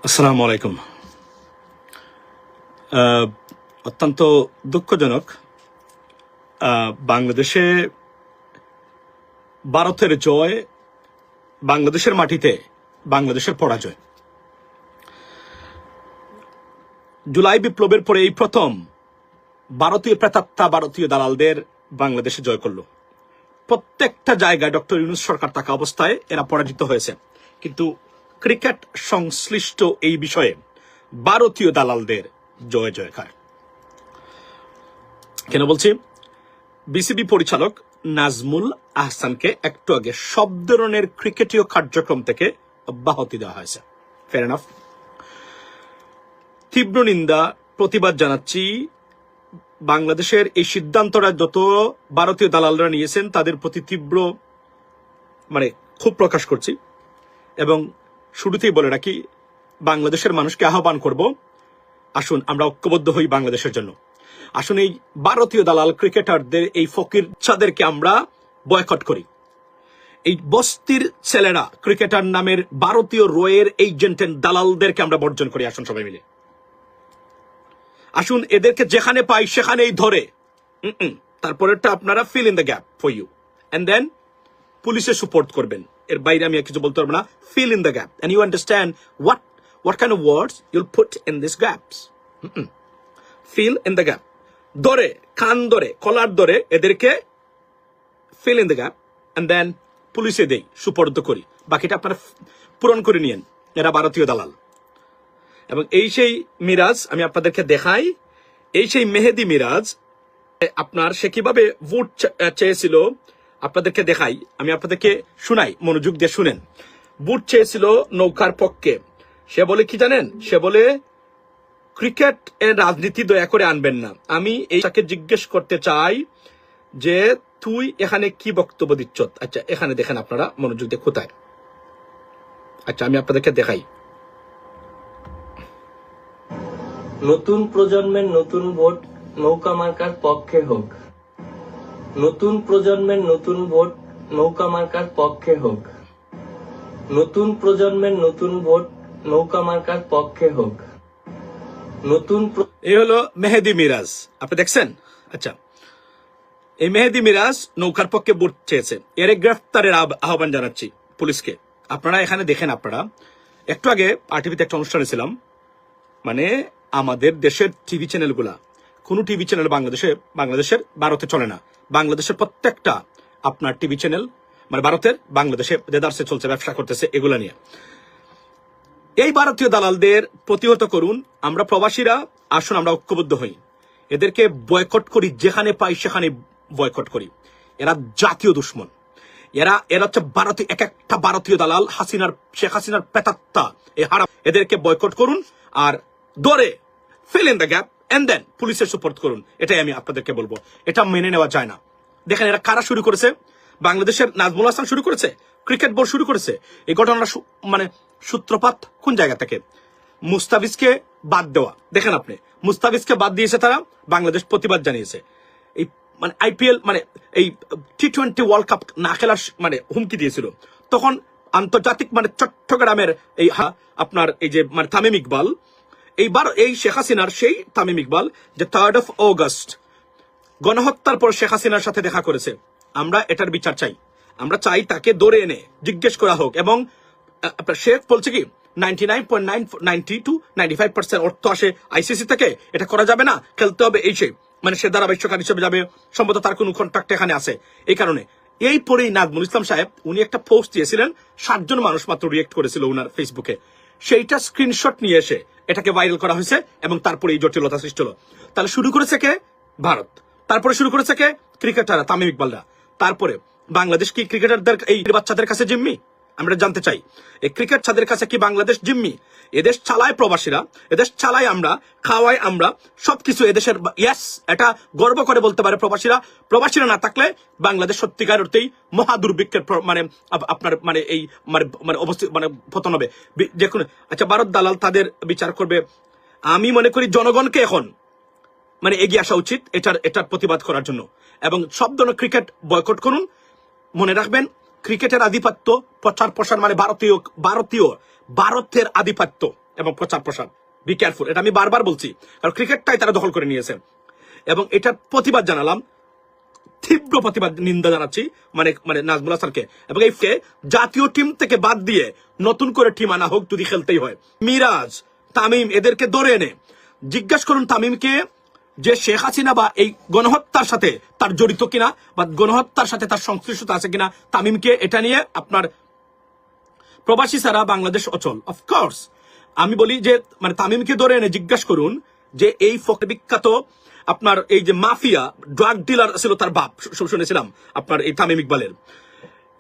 আসসালামু আলাইকুম। অত্যন্ত দুঃখজনক, বাংলাদেশে ভারতের জয়, বাংলাদেশের মাটিতে বাংলাদেশের পরাজয়। জুলাই বিপ্লবের পরে এই প্রথম ভারতীয় প্রেতাত্মা, ভারতীয় দালালদের বাংলাদেশে জয় করল। প্রত্যেকটা জায়গায় ডক্টর ইউনূস সরকার থাকা অবস্থায় এরা পরাজিত হয়েছে, কিন্তু ক্রিকেট সংশ্লিষ্ট এই বিষয়ে ভারতীয় দালালদের জয় জয়কার। কেন বলছি? বিসিবি পরিচালক নাজমুল আহসানকে একটু আগে সব ধরনের ক্রিকেটীয় কার্যক্রম থেকে অব্যাহতি দেওয়া হয়েছে। Fair enough. তীব্র নিন্দা, প্রতিবাদ জানাচ্ছি। বাংলাদেশের এই সিদ্ধান্তটা যত ভারতীয় দালালরা নিয়েছেন তাদের প্রতি তীব্র ক্ষোভ প্রকাশ করছি, এবং শুরুতেই বলে রাখি, বাংলাদেশের মানুষকে আহ্বান করব, আসুন আমরা ঐক্যবদ্ধ হই বাংলাদেশের জন্য। আসুন এই ভারতীয় দালাল ক্রিকেটারদের, এই ফকির চাঁদেরকে আমরা বয়কট করি। এই বস্তির ছেলেরা ক্রিকেটার নামের ভারতীয় রয়ের এজেন্টের দালালদেরকে আমরা বর্জন করি। আসুন সবাই মিলে, আসুন এদেরকে যেখানে পাই সেখানেই ধরে। তারপরেরটা আপনারা fill in the gap for you, and then পুলিশে সুপোর্ট করবেন। এর বাইরে আমি কিছু বলতে পারবো না। Fill in the gap and you understand what kind of words you'll put in these gaps. Fill in the gap. ধরে, কান ধরে, কলার ধরে এদেরকে fill in the gap and then পুলিশে দেই, সুপর্দ করি। বাকিটা আপনারা পূরণ করে নিয়েন। এরা ভারতীয় দালাল। এবং এই সেই মিরাজ আমি আপনাদেরকে দেখাই, এই সেই মেহেদি মিরাজ, আপনার সে কিভাবে ভোট চেয়েছিল আপনাদেরকে দেখাই, আমি আপনাদেরকে শুনাই, মনোযোগ দিয়ে শুনেন। ভোট চেয়েছিল নৌকার পক্ষে। সে বলে কি জানেন? সে বলে ক্রিকেট এর রাজনীতি দয়া করে আনবেন না। আমি এইটাকে জিজ্ঞেস করতে চাই যে তুই এখানে কি বক্তব্য দিচ্ছ? আচ্ছা, এখানে দেখেন আপনারা, মনোযোগ দিয়ে কোথায়। আচ্ছা, আমি আপনাদেরকে দেখাই। নতুন প্রজন্মের নতুন ভোট নৌকা মার্কার পক্ষে হোক। নতুন প্রজন্মের নতুন ভোট নৌকা মার্কার পক্ষে হোক। নতুন প্রজন্মের নতুন ভোট নৌকা মার্কার পক্ষে হোক। নতুন এই হলো মেহেদি মিরাজ, আপনি দেখছেন? আচ্ছা, এই মেহেদি মিরাজ নৌকার পক্ষে ভোট চেয়েছে। এর গ্রেফতারের আহ্বান জানাচ্ছি পুলিশকে। আপনারা এখানে দেখেন, আপনারা একটু আগে আরটিভিতে একটা অনুষ্ঠানে ছিলাম, আমাদের দেশের টিভি চ্যানেলগুলা, কোন টিভি চ্যানেল বাংলাদেশের ভারতে চলে না। বাংলাদেশের প্রত্যেকটা আপনার টিভি চ্যানেল ভারতের বাংলাদেশে দেদারসে চলছে, ব্যবসা করতেছে এগুলা নিয়ে। এই ভারতীয় দালালদের প্রতিহত করুন। আমরা প্রবাসীরা আসুন আমরা ঐক্যবদ্ধ হই, এদেরকে বয়কট করি, যেখানে পাই সেখানে বয়কট করি। এরা জাতীয় দুশ্মন। এরা হচ্ছে ভারতীয়, এক একটা ভারতীয় দালাল, শেখ হাসিনার পেতাত্তা। এদেরকে বয়কট করুন আর ধরে fill in the gap and then পুলিশের সুপোর্ট করুন। এটাই আমি আপনাদেরকে বলবো। এটা মেনে নেওয়া যায় না। দেখেন এরা কারা শুরু করেছে? বাংলাদেশের নাজমুল হাসান শুরু করেছে, ক্রিকেট বোর্ড শুরু করেছে। এই ঘটনাটা সূত্রপাত কোন জায়গা থেকে? মুস্তাফিজকে বাদ দেওয়া। দেখেন আপনি, মুস্তাফিজকে বাদ দিয়েছে তারা, বাংলাদেশ প্রতিবাদ জানিয়েছে। এই আইপিএল এই টি-20 ওয়ার্ল্ড কাপ না খেলার হুমকি দিয়েছিল। তখন আন্তর্জাতিক চট্টগ্রামের এই আপনার এই যে তামিম ইকবাল, এইবার এই শেখ হাসিনার সেই তামিম ইকবাল যে 3rd of August গণহত্যার পর শেখ হাসিনার সাথে দেখা করেছে। আমরা এটার বিচার চাই। আমরা চাই তাকে ধরে এনে জিজ্ঞেস করা হোক। এবং শেখ বলছে কি 99.992-95% অর্থ আসে আইসিসি থেকে, এটা করা যাবে না, খেলতে হবে এই সেই সে ধারাবাহিককার হিসেবে যাবে, সম্ভবত তার কোন কন্ট্রাক্ট এখানে আছে। এই কারণে এই পরেই নাজমুল ইসলাম সাহেব উনি একটা পোস্ট দিয়েছিলেন, 7 জন মানুষ মাত্র রিয়েক্ট করেছিল উনার ফেসবুকে। সেইটা স্ক্রিনশট নিয়ে এসে এটাকে ভাইরাল করা হয়েছে এবং তারপরে এই জটিলতা সৃষ্টি হলো। তাহলে শুরু করেছে কে? ভারত। তারপরে শুরু করেছে কে? ক্রিকেটাররা, তামিম ইকবালরা। তারপরে বাংলাদেশ কি ক্রিকেটারদের, এই বাচ্চাদের কাছে জিম্মি? আমরা জানতে চাই, এই ক্রিকেট ছাদের কাছে কি বাংলাদেশ জিম্মি? এদেশ চালায় প্রবাসীরা, এদেশ চালাই আমরা, খাওয়াই আমরা, সবকিছু এদেশের। ইয়েস, এটা গর্ব করে বলতে পারে প্রবাসীরা না থাকলে বাংলাদেশ সত্যিকার অর্থেই মহা দুর্ভিক্ষের আপনার এই অবস্থিত পতন হবে যে কোনো। আচ্ছা, ভারত দালাল তাদের বিচার করবে। আমি মনে করি জনগণকে এখন এগিয়ে আসা উচিত এটার প্রতিবাদ করার জন্য, এবং সব ধরনের ক্রিকেট বয়কট করুন। মনে রাখবেন, ক্রিকেটের আধিপত্য প্রচার প্রসার ভারতের আধিপত্য। এবং প্রচার প্রসার। বি কেয়ারফুল, এটা আমি বারবার বলছি, কারণ ক্রিকেটটাই তারা দখল করে নিয়েছে। এবং এটার প্রতিবাদ জানালাম, তীব্র প্রতিবাদ নিন্দা জানাচ্ছি মানে মানে নাজমুল হাসানকে। এবং এই জাতীয় টিম থেকে বাদ দিয়ে নতুন করে টিম আনা হোক যদি খেলতেই হয়। মিরাজ, তামিম এদেরকে ধরে এনে জিজ্ঞাসা করুন তামিমকে যে শেখ হাসিনা বা এই গণহত্যার সাথে তার জড়িত কিনা বা গণহত্যার সাথে তার সংশ্লিষ্টতা আছে কিনা। তামিমকে এটা নিয়ে আপনার প্রবাসী ছাড়া বাংলাদেশ অচল। অফকোর্স আমি বলি যে মানে তামিমকে ধরে এনে জিজ্ঞাসা করুন যে এই বিখ্যাত আপনার এই যে মাফিয়া ড্রাগ ডিলার ছিল তার বাপ, শুনেছিলাম আপনার এই তামিম ইকবালের,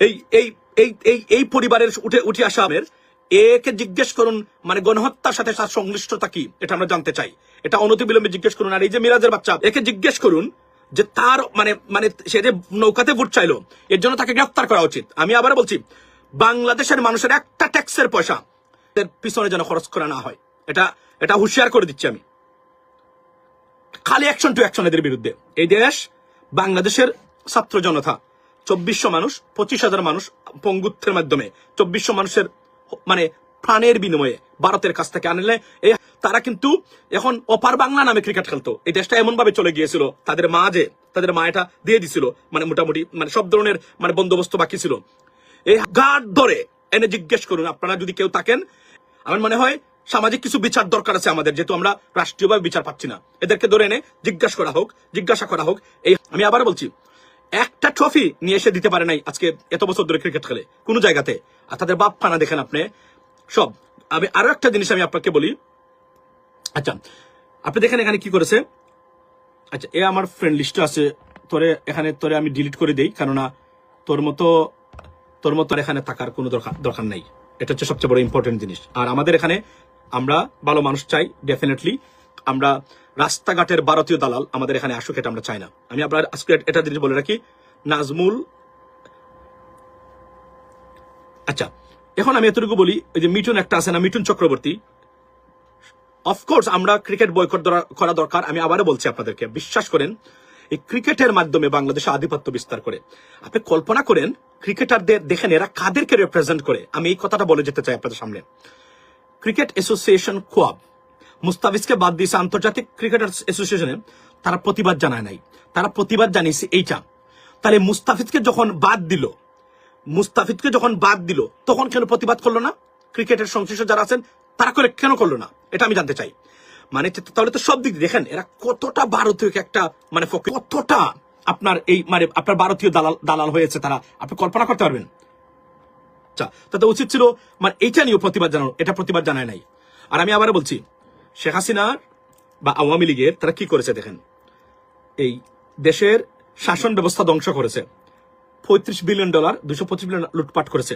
এই এই এই এই এই পরিবারের উঠে আসা আমের একে জিজ্ঞেস করুন মানে গণহত্যার সাথে তার সংশ্লিষ্টতা কি, এটা আমরা জানতে চাই। এটা অনতিবিলম্বে জিজ্ঞেস করুন। আর এই যে মিরাজের বাচ্চা, একে জিজ্ঞেস করুন যে তার মানে মানে সে যে নৌকাতে ভোট চাইলো, এর জন্য তাকে গ্রেফতার করা উচিত। আমি আবার বলছি, বাংলাদেশের মানুষের একটা ট্যাক্সের পয়সা এর পিছনে যেন খরচ করা না হয়, এটা এটা হুঁশিয়ার করে দিচ্ছি আমি। খালি অ্যাকশন টু অ্যাকশন এদের বিরুদ্ধে। এই দেশ বাংলাদেশের ছাত্র জনতা 2400 মানুষ, 25,000 মানুষ পঙ্গুত্বের মাধ্যমে 2400 মানুষের মানে প্রাণের বিনিময়ে ভারতের কাছ থেকে আনলে এই তারা কিন্তু এখন অপার বাংলা নামে ক্রিকেট খেলতো। এই দেশটা এমন ভাবে চলে গিয়েছিল, তাদের মা এটা দিয়ে দিছিল, মানে মোটামুটি মানে সব ধরনের মানে বন্দোবস্ত বাকি ছিল। এই গার্ড ধরে এনে জিজ্ঞেস করুন আপনারা যদি কেউ থাকেন। আমার মনে হয় সামাজিক কিছু বিচার দরকার আছে আমাদের, যেহেতু আমরা রাষ্ট্রীয়ভাবে বিচার পাচ্ছি না। এদেরকে ধরে এনে জিজ্ঞাসা করা হোক। এই আমি আবার বলছি, একটা ট্রফি নিয়ে এসে দিতে পারে নাই আজকে এত বছর ধরে ক্রিকেট খেলে কোন জায়গাতে। আর তাদের বাপ খানা দেখেন আপনি সব। আমি আরো একটা জিনিস আমি আপনাকে বলি, আচ্ছা আপনি দেখেন এখানে কি করেছে। আচ্ছা এ আমার ফ্রেন্ড লিস্টে আছে, তোরে আমি ডিলিট করে দেই, কেননা তোর মতো এখানে থাকার কোনো দরকার নাই। এটা হচ্ছে সবচেয়ে বড় ইম্পর্টেন্ট জিনিস। আর আমাদের এখানে আমরা ভালো মানুষ চাই ডেফিনেটলি। আমরা রাস্তাঘাটের ভারতীয় দালাল আমাদের এখানে আসুক, এটা আমরা চাই না। আমি আপনার আজকে এটা জিনিস বলে রাখি, নাজমুল। আচ্ছা এখন আমি এতটুকু বলি, ওই যে মিঠুন একটা আছে না, মিঠুন চক্রবর্তী, অফকোর্স আমরা ক্রিকেট বয়কট করা দরকার। আমি আবারও বলছি আপনাদেরকে, বিশ্বাস করেন এই ক্রিকেটের মাধ্যমে বাংলাদেশে আধিপত্য বিস্তার করে। আপনি কল্পনা করেন ক্রিকেটারদের দেখেন এরা কাদেরকে রিপ্রেজেন্ট করে। আমি এই কথাটা বলে যেতে চাই আপনাদের সামনে। ক্রিকেট অ্যাসোসিয়েশন কোয়াব মুস্তাফিজকে বাদ দিয়েছে আন্তর্জাতিক ক্রিকেটার অ্যাসোসিয়েশনে, তারা প্রতিবাদ জানায় নাই। তারা প্রতিবাদ জানিয়েছে এইটা। তাহলে মুস্তাফিজকে যখন বাদ দিল তখন কেন প্রতিবাদ করলো না? ক্রিকেটের সংশ্লিষ্ট যারা আছেন তারা করে কেন করলো না, এটা আমি জানতে চাই। মানে তাহলে তো সব দিক দিয়ে দেখেন এরা কতটা ভারতীয় একটা মানে কতটা আপনার এই মানে আপনার ভারতীয় দালাল হয়েছে তারা, আপনি কল্পনা করতে পারবেন। আচ্ছা তাতে উচিত ছিল মানে এইটা নিয়েও প্রতিবাদ জানানো, এটা প্রতিবাদ জানায় নাই। আর আমি আবার বলছি, শেখ হাসিনার বা আওয়ামী লীগের তারা কি করেছে দেখেন, এই দেশের শাসন ব্যবস্থা ধ্বংস করেছে, $35 বিলিয়ন 225 বিলিয়ন লুটপাট করেছে,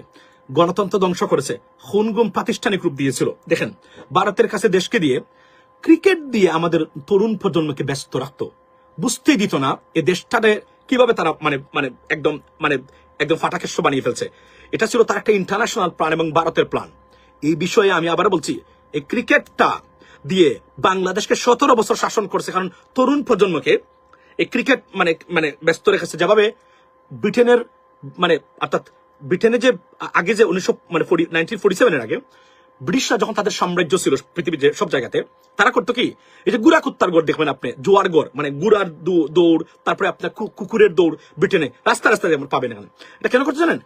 গণতন্ত্র ধ্বংস করেছে, খুনগুম প্রাতিষ্ঠানিক রূপ দিয়েছিল। দেখেন ভারতের কাছে দেশকে দিয়ে ক্রিকেট দিয়ে আমাদের তরুণ প্রজন্মকে ব্যস্ত রাখতো, বুঝতেই দিত না এই দেশটাতে কিভাবে তারা মানে মানে একদম ফাটাকেষ্ট বানিয়ে ফেলছে। এটা ছিল তার একটা ইন্টারন্যাশনাল প্ল্যান এবং ভারতের প্ল্যান। এই বিষয়ে আমি আবার বলছি, এই ক্রিকেটটা দিয়ে বাংলাদেশকে 17 বছর শাসন করছে, কারণ তরুণ প্রজন্মকে এই ক্রিকেট মানে মানে ব্যস্ত রেখেছে। যেভাবে ব্রিটেনের মানে অর্থাৎ ব্রিটেনে যে আগে যে 1947 আগে ব্রিটিশরা যখন তাদের সাম্রাজ্য ছিল পৃথিবীর যে সব জায়গাতে, তারা করতো কি, এই যে গুড়া কুত্তার গড় দেখবেন আপনি, জোয়ার গড় মানে গুড়ার দৌড়, তারপরে আপনার কুকুরের দৌড় ব্রিটেনে রাস্তায় যেমন পাবেন এখানে। এটা কেন করতে জানেন?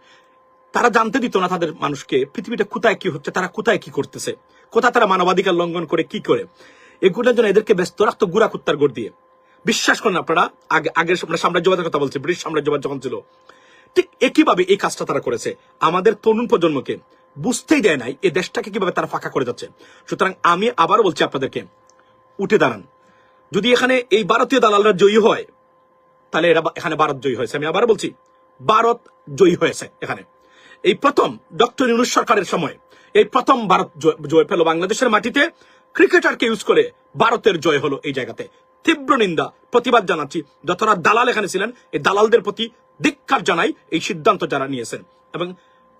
তারা জানতে দিত না তাদের মানুষকে পৃথিবীটা কোথায় কি হচ্ছে, তারা কোথায় কি করতেছে, কোথায় তারা মানবাধিকার লঙ্ঘন করে কি করে। এগুলোর জন্য এদেরকে ব্যস্ত রাখতো গুড়া কুত্তার গড় দিয়ে। বিশ্বাস করেন আপনারা, আগের সাম্রাজ্যবাদের কথা বলছে, ব্রিটিশ সাম্রাজ্যবাদ যখন ছিল, ঠিক একইভাবে এই কাজটা তারা করেছে। আমাদের তরুণ প্রজন্মকে বুঝতেই দেয় নাই এই দেশটাকে কিভাবে তারা ফাঁকা করে যাচ্ছে। সুতরাং আমি আবারও বলছি আপনাদেরকে, উঠে দাঁড়ান। যদি এখানে এই ভারতীয় দালালরা জয়ী হয়, তাহলে এখানে ভারত জয়ী হয়েছে। আমি আবার বলছি, ভারত জয়ী হয়েছে এখানে। এই প্রথম ডক্টর ইউনূস সরকারের সময় এই প্রথম ভারত জয় পেল বাংলাদেশের মাটিতে। ক্রিকেটারকে ইউজ করে ভারতের জয় হলো এই জায়গাতে। তীব্র নিন্দা, প্রতিবাদ জানাচ্ছি। যতটা দালাল এখানে ছিলেন, এই দালালদের প্রতি ধিক্কার জানাই এই সিদ্ধান্ত যারা নিয়েছেন। এবং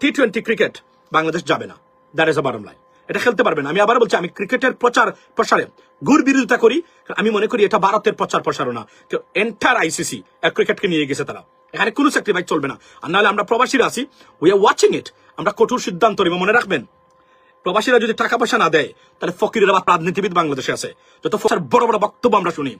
T20 ক্রিকেট বাংলাদেশ যাবে না, that is a bottom line. এটা খেলতে পারবেন। আমি আবার বলছি, আমি ক্রিকেটের প্রসারে ঘুর বিরোধিতা করি। আমি মনে করি এটা ভারতের প্রচারও না, এন্টার ICC ক্রিকেটকে নিয়ে গেছে তারা। এখানে কোনো স্যাক্রিফাইস চলবে না। আর নাহলে আমরা প্রবাসীরা আছি, উই আর ওয়াচিং ইট। আমরা কঠোর সিদ্ধান্ত নেব। মনে রাখবেন, প্রবাসীরা যদি টাকা পয়সা না দেয় তাহলে ফকিরেরা বা রাজনীতিবিদ বাংলাদেশে আছে, যত বড় বড় বক্তব্য আমরা শুনি,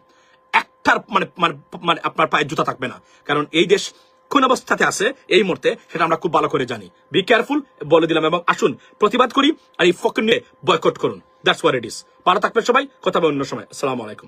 একটার মানে মানে মানে আপনার পায়ের জুতা থাকবে না। কারণ এই দেশ কোন অবস্থাতে আছে এই মুহূর্তে সেটা আমরা খুব ভালো করে জানি। বি কেয়ারফুল বলে দিলাম, এবং আসুন প্রতিবাদ করি আর এই ফকির নিয়ে বয়কট করুন। That's what it is. ভালো থাকবেন সবাই, কথা হবে অন্য সময়। আসসালামু আলাইকুম।